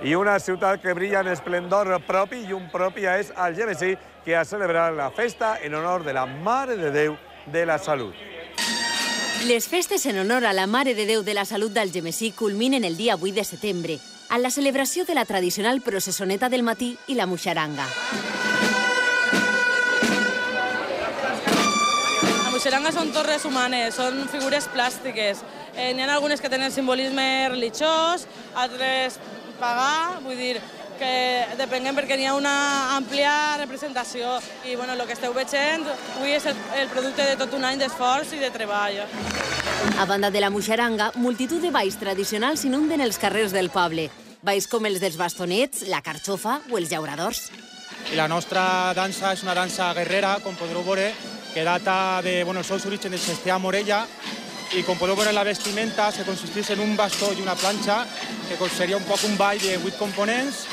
I una ciutat que brilla en esplendor propi i un propi és Algemesí, que ha celebrat la festa en honor de la Mare de Déu de la Salut. Les festes en honor a la Mare de Déu de la Salut d'Algemesí culminen el dia 8 de setembre, amb la celebració de la tradicional processoneta del matí i la muixaranga. La muixaranga són torres humanes, són figures plàstiques. N'hi ha algunes que tenen simbolisme religiós, altres pagà, vull dir que depenguem perquè n'hi ha una àmplia representació i el que esteu veient avui és el producte de tot un any d'esforç i de treball. A banda de la muixaranga, multitud de balls tradicionals inunden els carrers del poble. Balls com els dels bastonets, la carxofa o els llauradors. I la nostra dansa és una dansa guerrera, com podreu veure, que data dels seus orígens de Sestià Morella, i com podeu veure la vestimenta se consisteix en un bastó i una planxa, que seria un poc un ball de 8 components,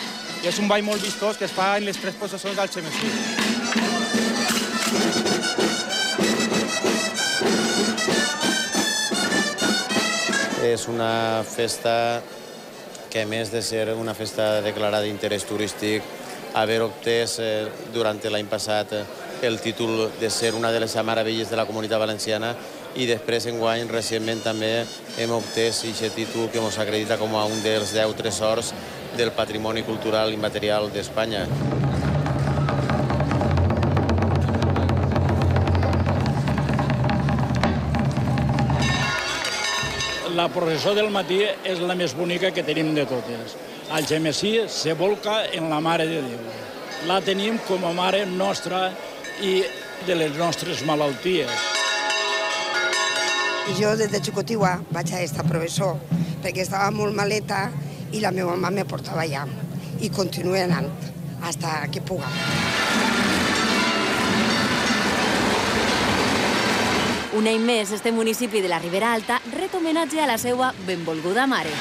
i és un ball molt vistós que es fa en les 3 processons d'Algemesí. És una festa que, a més de ser una festa declarada d'interès turístic, haver obtès durant l'any passat el títol de ser una de les meravelles de la Comunitat Valenciana i després, enguany, recentment també hem obtès aquest títol que ens acredita com a un dels 10 tresors del patrimoni cultural immaterial d'Espanya. La processó del matí és la més bonica que tenim de totes. Algemesí se volca en la Mare de Déu. La tenim com a mare nostra i de les nostres malalties. Jo des de xicotiua vaig a aquesta processó perquè estava molt maleta i la meva mama me portava allà. I continuo anant fins que puga. Un any més, este municipi de la Ribera Alta ret homenatge a la seva benvolguda mare.